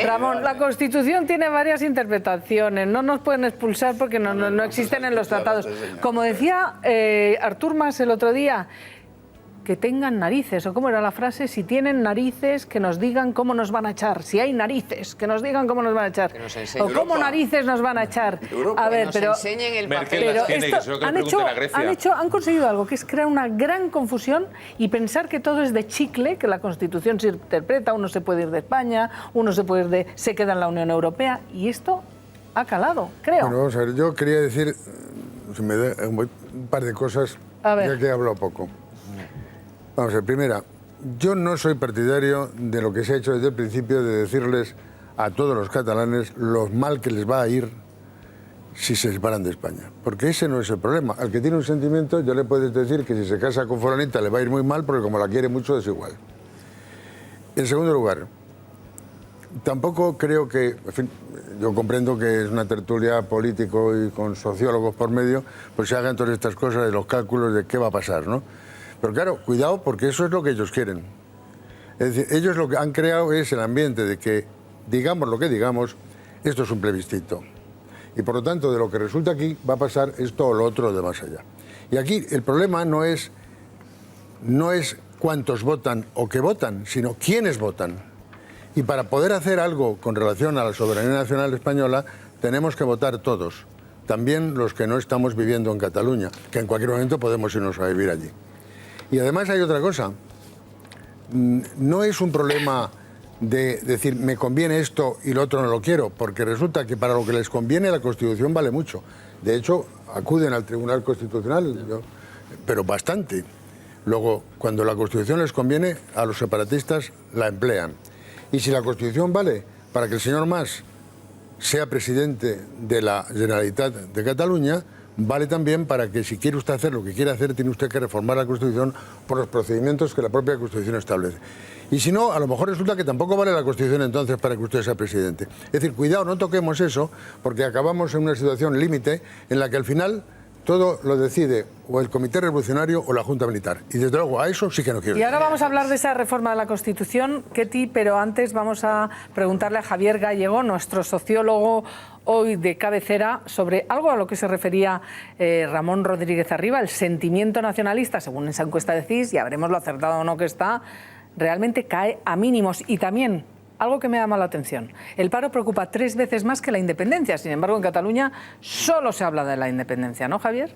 Ramón, la Constitución tiene varias interpretaciones. No nos pueden expulsar porque no existen en los tratados. Como decía Artur Mas el otro día, que tengan narices, o cómo era la frase, si tienen narices, que nos digan cómo nos van a echar. Si hay narices, que nos digan cómo nos van a echar. O cómo narices nos van a echar. Europa. A ver, pero enseñen el papel. pero esto han conseguido algo, que es crear una gran confusión y pensar que todo es de chicle, que la Constitución se interpreta, uno se puede ir de España, uno se queda en la Unión Europea, y esto ha calado, creo. Bueno, vamos a ver, yo quería decir un par de cosas, ya que he hablado poco. Vamos a ver, primera, yo no soy partidario de lo que se ha hecho desde el principio de decirles a todos los catalanes lo mal que les va a ir si se separan de España. Porque ese no es el problema. Al que tiene un sentimiento, yo le puedes decir que si se casa con fulanita le va a ir muy mal porque como la quiere mucho es igual. En segundo lugar, tampoco creo que... En fin, yo comprendo que es una tertulia político y con sociólogos por medio, pues se hagan todas estas cosas de los cálculos de qué va a pasar, ¿no? Pero claro, cuidado, porque eso es lo que ellos quieren. Es decir, ellos lo que han creado es el ambiente de que, digamos lo que digamos, esto es un plebiscito. Y por lo tanto, de lo que resulta aquí, va a pasar esto o lo otro de más allá. Y aquí el problema no es cuántos votan o qué votan, sino quiénes votan. Y para poder hacer algo con relación a la soberanía nacional española, tenemos que votar todos. También los que no estamos viviendo en Cataluña, que en cualquier momento podemos irnos a vivir allí. Y además hay otra cosa, no es un problema de decir me conviene esto y lo otro no lo quiero, porque resulta que para lo que les conviene la Constitución vale mucho. De hecho, acuden al Tribunal Constitucional, pero bastante. Luego, cuando la Constitución les conviene, a los separatistas la emplean. Y si la Constitución vale para que el señor Mas sea presidente de la Generalitat de Cataluña, vale también para que si quiere usted hacer lo que quiere hacer, tiene usted que reformar la Constitución por los procedimientos que la propia Constitución establece. Y si no, a lo mejor resulta que tampoco vale la Constitución entonces para que usted sea presidente. Es decir, cuidado, no toquemos eso, porque acabamos en una situación límite en la que al final todo lo decide o el Comité Revolucionario o la Junta Militar. Y desde luego a eso sí que no quiero. Y ahora vamos a hablar de esa reforma de la Constitución, Ketty, pero antes vamos a preguntarle a Javier Gallego, nuestro sociólogo hoy de cabecera, sobre algo a lo que se refería Ramón Rodríguez Arriba, el sentimiento nacionalista, según esa encuesta de CIS, ya veremos lo acertado o no que está, realmente cae a mínimos. Y también, algo que me llama la atención, el paro preocupa 3 veces más que la independencia. Sin embargo, en Cataluña solo se habla de la independencia, ¿no, Javier?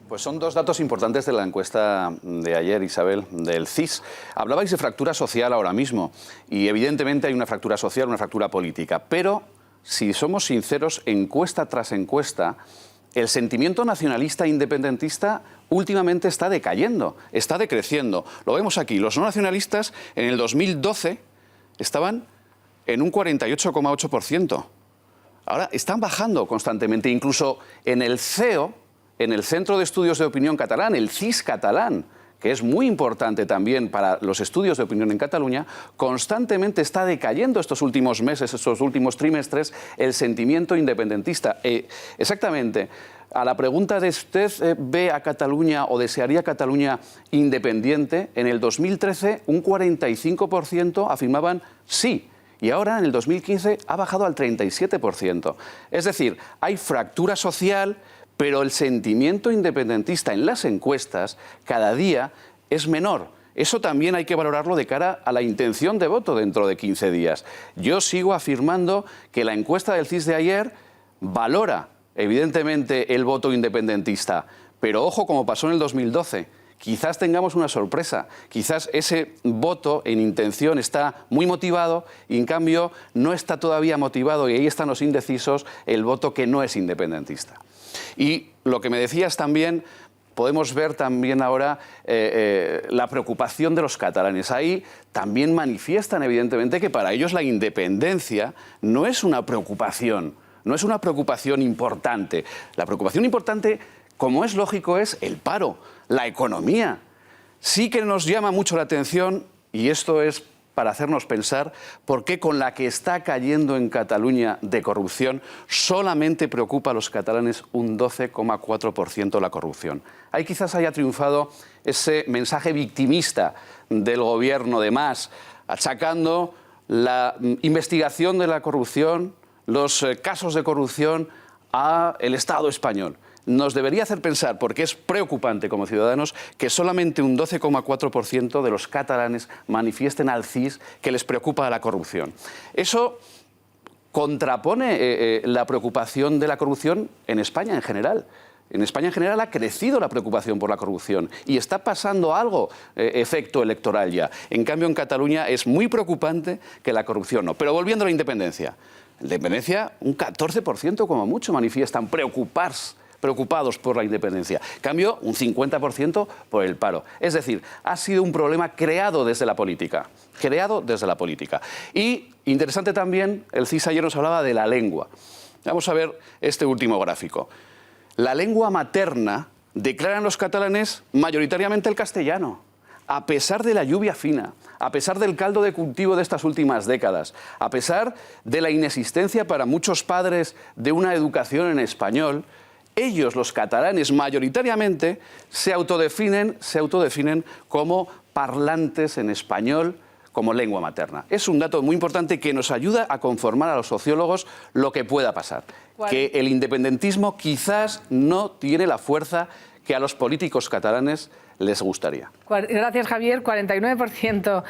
Pues son dos datos importantes de la encuesta de ayer, Isabel, del CIS. Hablabais de fractura social ahora mismo, y evidentemente hay una fractura social, una fractura política, pero si somos sinceros, encuesta tras encuesta, el sentimiento nacionalista e independentista últimamente está decayendo, está decreciendo. Lo vemos aquí, los no nacionalistas en el 2012 estaban en un 48,8%. Ahora están bajando constantemente, incluso en el CEO, en el Centro de Estudios de Opinión Catalán, el CIS catalán, que es muy importante también para los estudios de opinión en Cataluña, constantemente está decayendo estos últimos meses, estos últimos trimestres, el sentimiento independentista. Exactamente, a la pregunta de ¿usted ve a Cataluña o desearía Cataluña independiente? En el 2013 un 45% afirmaban sí. Y ahora, en el 2015, ha bajado al 37%. Es decir, hay fractura social, pero el sentimiento independentista en las encuestas cada día es menor. Eso también hay que valorarlo de cara a la intención de voto dentro de 15 días. Yo sigo afirmando que la encuesta del CIS de ayer valora, evidentemente, el voto independentista. Pero ojo, como pasó en el 2012, quizás tengamos una sorpresa. Quizás ese voto en intención está muy motivado y, en cambio, no está todavía motivado, y ahí están los indecisos, el voto que no es independentista. Y lo que me decías también, podemos ver también ahora la preocupación de los catalanes. Ahí también manifiestan evidentemente que para ellos la independencia no es una preocupación, no es una preocupación importante. La preocupación importante, como es lógico, es el paro, la economía. Sí que nos llama mucho la atención, y esto es para hacernos pensar por qué con la que está cayendo en Cataluña de corrupción solamente preocupa a los catalanes un 12,4% la corrupción. Ahí quizás haya triunfado ese mensaje victimista del gobierno de Mas, achacando la investigación de la corrupción, los casos de corrupción al Estado español. Nos debería hacer pensar, porque es preocupante como ciudadanos, que solamente un 12,4% de los catalanes manifiesten al CIS que les preocupa la corrupción. Eso contrapone la preocupación de la corrupción en España en general. En España en general ha crecido la preocupación por la corrupción y está pasando algo, efecto electoral ya. En cambio, en Cataluña es muy preocupante que la corrupción no. Pero volviendo a la independencia. En la independencia, un 14% como mucho manifiestan preocupados por la independencia. En cambio, un 50% por el paro. Es decir, ha sido un problema creado desde la política. Creado desde la política. Y interesante también, el CIS ayer nos hablaba de la lengua. Vamos a ver este último gráfico. La lengua materna declaran los catalanes mayoritariamente el castellano, a pesar de la lluvia fina, a pesar del caldo de cultivo de estas últimas décadas, a pesar de la inexistencia para muchos padres de una educación en español. Ellos, los catalanes, mayoritariamente se autodefinen como parlantes en español como lengua materna. Es un dato muy importante que nos ayuda a conformar a los sociólogos lo que pueda pasar. ¿Cuál? Que el independentismo quizás no tiene la fuerza que a los políticos catalanes les gustaría. Gracias, Javier. 49%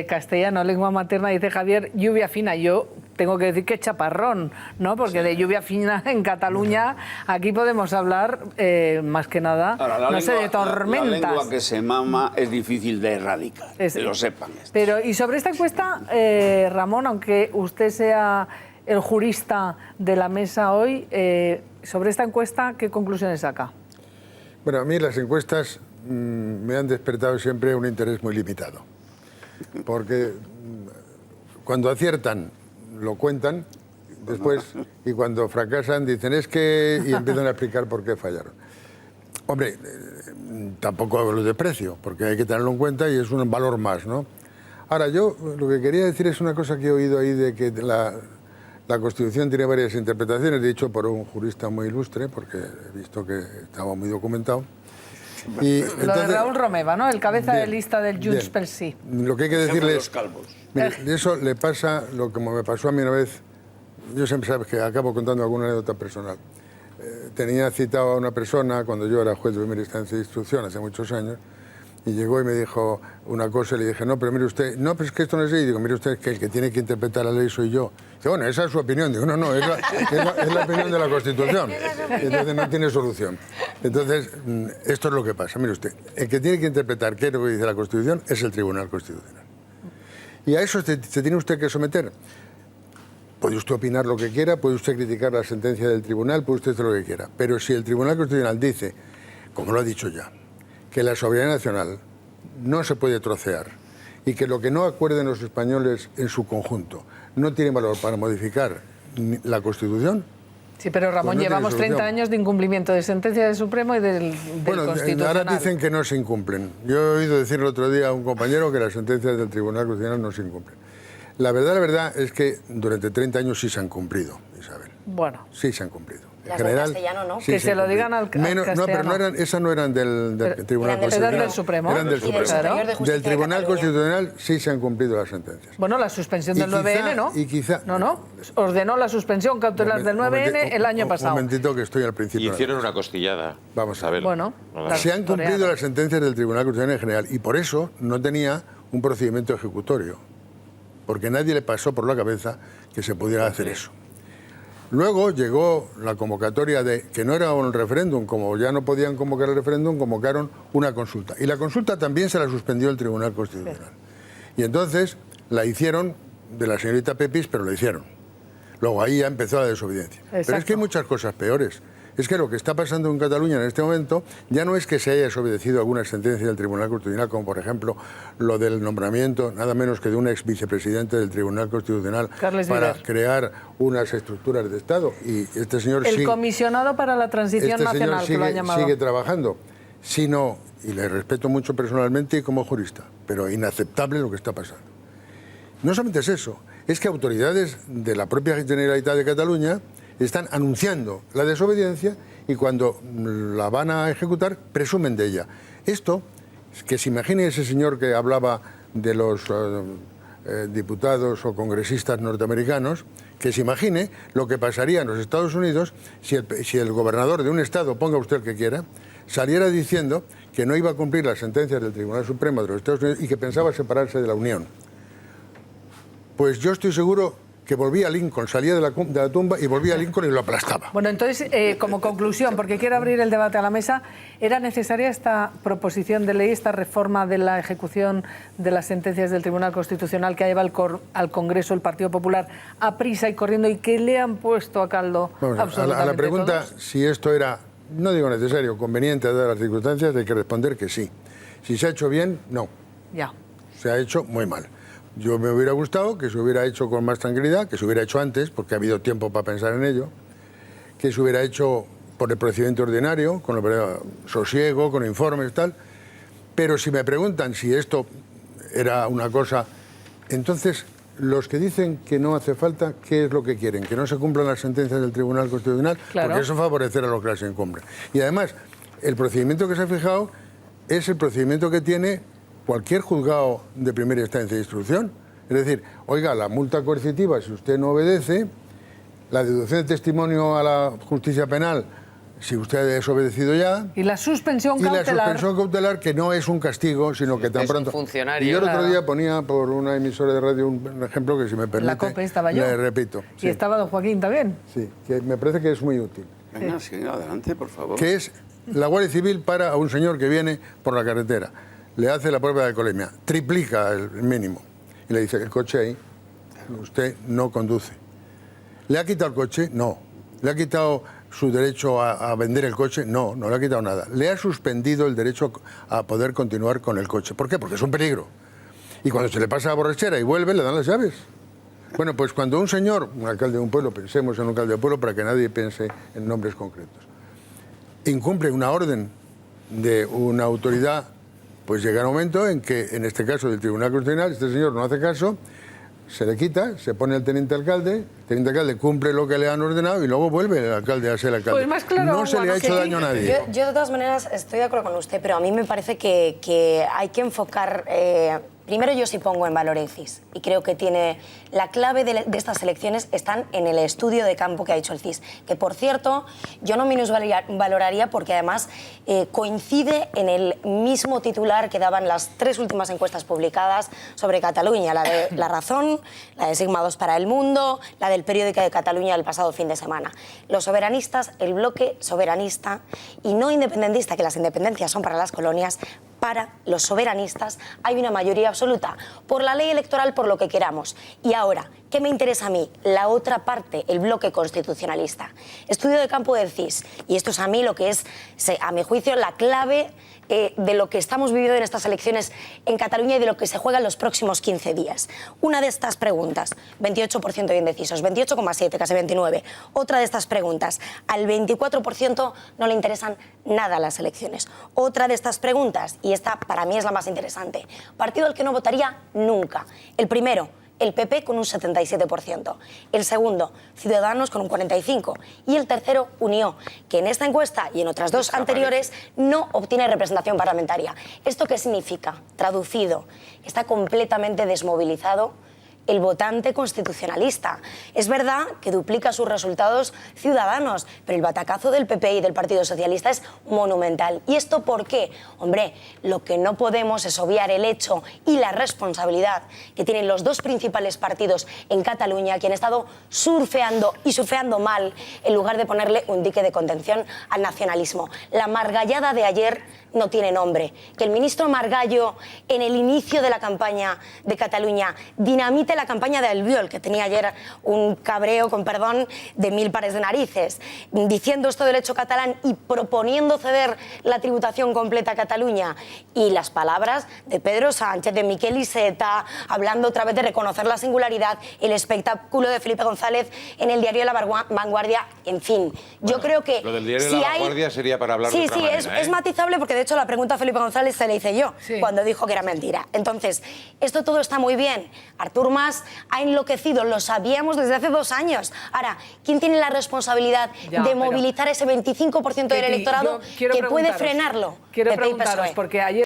castellano, lengua materna, dice Javier. Lluvia fina. Yo tengo que decir que chaparrón, ¿no? Porque de lluvia fina en Cataluña, aquí podemos hablar más que nada, Ahora, no sé, de tormentas. La lengua que se mama es difícil de erradicar, que lo sepan. Pero, y sobre esta encuesta, Ramón, aunque usted sea el jurista de la mesa hoy, sobre esta encuesta, ¿qué conclusiones saca? Bueno, a mí las encuestas me han despertado siempre un interés muy limitado. Porque cuando aciertan, lo cuentan, después, y cuando fracasan, dicen es que... y empiezan a explicar por qué fallaron. Hombre, tampoco lo desprecio, porque hay que tenerlo en cuenta y es un valor más, ¿no? Ahora, yo lo que quería decir es una cosa que he oído ahí de que la Constitución tiene varias interpretaciones, dicho por un jurista muy ilustre, porque he visto que estaba muy documentado. Y Lo entonces, de Raúl Romeva, ¿no? El cabeza bien, de lista del Junts bien. pel Sí. Lo que hay que decirles... Los calvos. Mire, eso le pasa lo que me pasó a mí una vez. Yo siempre sabes que acabo contando alguna anécdota personal. Tenía citado a una persona cuando yo era juez de primera instancia de instrucción hace muchos años y llegó y me dijo una cosa y le dije, no, pero mire usted, no, pero es que esto no es así. Y digo, mire usted, que el que tiene que interpretar la ley soy yo. Dice, bueno, esa es su opinión. Digo, no, es la opinión de la Constitución. Y entonces no tiene solución. Entonces, esto es lo que pasa. Mire usted, el que tiene que interpretar qué es lo que dice la Constitución es el Tribunal Constitucional. Y a eso se tiene usted que someter. Puede usted opinar lo que quiera, puede usted criticar la sentencia del tribunal, puede usted hacer lo que quiera. Pero si el Tribunal Constitucional dice, como lo ha dicho ya, que la soberanía nacional no se puede trocear y que lo que no acuerden los españoles en su conjunto no tiene valor para modificar la Constitución. Sí, pero Ramón, Pues no llevamos tiene 30 años de incumplimiento de sentencia del Supremo y del Bueno, Constitucional. ahora dicen que no se incumplen. Yo he oído decir el otro día a un compañero que las sentencias del Tribunal Constitucional no se incumplen. La verdad es que durante 30 años sí se han cumplido, Isabel. Bueno. Sí se han cumplido. Las del castellano, ¿no? Que se lo digan al castellano. No, pero esas no eran del Tribunal Constitucional. Eran del Supremo. Eran del Y del Supremo. Superior de Justicia Del de Tribunal Cataluña. Constitucional sí se han cumplido las sentencias. Bueno, la suspensión Y del quizá- 9N, ¿no? y quizá- No. Ordenó la suspensión cautelar del 9N el año pasado. Un momentito que estoy al Y principio. hicieron una costillada. Vamos a ver. Bueno, Nada. Se han cumplido las sentencias del Tribunal Constitucional en general y por eso no tenía un procedimiento ejecutorio, porque nadie le pasó por la cabeza que se pudiera hacer eso. Luego llegó la convocatoria de, que no era un referéndum, como ya no podían convocar el referéndum, convocaron una consulta. Y la consulta también se la suspendió el Tribunal Constitucional. Y entonces la hicieron de la señorita Pepis, pero la hicieron. Luego ahí ya empezó la desobediencia. Pero es Exacto. que hay muchas cosas peores. Es que lo que está pasando en Cataluña en este momento ya no es que se haya desobedecido alguna sentencia del Tribunal Constitucional, como por ejemplo lo del nombramiento, nada menos que de un ex vicepresidente del Tribunal Constitucional Carles para Viver. crear unas estructuras de Estado. Y este señor El sí, comisionado para la transición este nacional, señor que lo ha llamado. sigue trabajando. Sino, y le respeto mucho personalmente y como jurista, pero inaceptable lo que está pasando. No solamente es eso, es que autoridades de la propia Generalitat de Cataluña están anunciando la desobediencia y cuando la van a ejecutar presumen de ella. Esto, que se imagine ese señor que hablaba de los diputados o congresistas norteamericanos, que se imagine lo que pasaría en los Estados Unidos si el gobernador de un estado, ponga usted el que quiera, saliera diciendo que no iba a cumplir las sentencias del Tribunal Supremo de los Estados Unidos y que pensaba separarse de la Unión. Pues yo estoy seguro que volvía Lincoln, salía de la tumba y volvía Lincoln y lo aplastaba. Bueno, entonces, como conclusión, porque quiero abrir el debate a la mesa, ¿era necesaria esta proposición de ley, esta reforma de la ejecución de las sentencias del Tribunal Constitucional que ha llevado al Congreso el Partido Popular a prisa y corriendo y que le han puesto a caldo absolutamente a la pregunta todos? Si esto era, no digo necesario, conveniente dadas las circunstancias, hay que responder que sí. Si se ha hecho bien, no. Ya. Se ha hecho muy mal. Yo me hubiera gustado que se hubiera hecho con más tranquilidad, que se hubiera hecho antes, porque ha habido tiempo para pensar en ello, que se hubiera hecho por el procedimiento ordinario, con el sosiego, con informes y tal. Pero si me preguntan si esto era una cosa, entonces los que dicen que no hace falta, ¿qué es lo que quieren? Que no se cumplan las sentencias del Tribunal Constitucional, claro, porque eso favorecerá a los que las incumplen. Y además, el procedimiento que se ha fijado es el procedimiento que tiene cualquier juzgado de primera instancia de instrucción. Es decir, oiga, la multa coercitiva, si usted no obedece, la deducción de testimonio a la justicia penal, si usted ha desobedecido ya... Y la suspensión cautelar. Y la suspensión cautelar, que no es un castigo, sino que tan pronto... Funcionario. Y yo el otro día ponía por una emisora de radio un ejemplo que, si me permite... La COPE estaba yo. Le repito. Y sí. estaba don Joaquín también. Sí, que me parece que es muy útil. Venga, sí, adelante, por favor. Que es la Guardia Civil para a un señor que viene por la carretera. Le hace la prueba de alcoholemia, triplica el mínimo. Y le dice, el coche ahí, usted no conduce. ¿Le ha quitado el coche? No. ¿Le ha quitado su derecho a vender el coche? No, no le ha quitado nada. Le ha suspendido el derecho a poder continuar con el coche. ¿Por qué? Porque es un peligro. Y cuando se le pasa la borrachera y vuelve, le dan las llaves. Bueno, pues cuando un señor, un alcalde de un pueblo, pensemos en un alcalde de pueblo para que nadie piense en nombres concretos, incumple una orden de una autoridad, pues llega el momento en que, en este caso del Tribunal Constitucional, este señor no hace caso, se le quita, se pone el teniente alcalde cumple lo que le han ordenado y luego vuelve el alcalde a ser alcalde. Pues más claro, no se le ha hecho daño a nadie. Yo de todas maneras estoy de acuerdo con usted, pero a mí me parece que hay que enfocar... Primero, yo sí pongo en valor el CIS y creo que tiene la clave de estas elecciones están en el estudio de campo que ha hecho el CIS, que por cierto yo no minusvaloraría porque además coincide en el mismo titular que daban las 3 últimas encuestas publicadas sobre Cataluña, la de La Razón, la de Sigma 2 para El Mundo, la del periódico de Cataluña del pasado fin de semana. Los soberanistas, el bloque soberanista y no independentista, que las independencias son para las colonias, para los soberanistas hay una mayoría absoluta, por la ley electoral, por lo que queramos. Y ahora, ¿qué me interesa a mí? La otra parte, el bloque constitucionalista. Estudio de campo del CIS, y esto es a mí lo que es, a mi juicio, la clave de lo que estamos viviendo en estas elecciones en Cataluña y de lo que se juega en los próximos 15 días. Una de estas preguntas, 28% de indecisos, 28,7, casi 29. Otra de estas preguntas, al 24% no le interesan nada las elecciones. Otra de estas preguntas, y esta para mí es la más interesante, partido al que no votaría nunca. El primero, el PP con un 77%, el segundo, Ciudadanos con un 45%, y el tercero, Unió, que en esta encuesta y en otras 2 anteriores no obtiene representación parlamentaria. ¿Esto qué significa? Traducido, está completamente desmovilizado el votante constitucionalista. Es verdad que duplica sus resultados Ciudadanos, pero el batacazo del PP y del Partido Socialista es monumental. ¿Y esto por qué? Hombre, lo que no podemos es obviar el hecho y la responsabilidad que tienen los 2 principales partidos en Cataluña, que han estado surfeando y surfeando mal en lugar de ponerle un dique de contención al nacionalismo. La margallada de ayer no tiene nombre. Que el ministro Margallo, en el inicio de la campaña de Cataluña, dinamite la campaña de Albiol, que tenía ayer un cabreo, con perdón, de 1000 pares de narices, diciendo esto del hecho catalán y proponiendo ceder la tributación completa a Cataluña. Y las palabras de Pedro Sánchez, de Miquel Iceta, hablando otra vez de reconocer la singularidad, el espectáculo de Felipe González en el diario La Vanguardia, en fin. Bueno, yo creo que... Lo del diario La Vanguardia sería para hablar de otra manera, es matizable porque de hecho la pregunta a Felipe González se le hice yo cuando dijo que era mentira. Entonces, esto todo está muy bien. Artur Mas ha enloquecido, lo sabíamos desde hace 2 años. Ahora, ¿quién tiene la responsabilidad de movilizar ese 25% del electorado que puede frenarlo? Quiero preguntaros, porque ayer...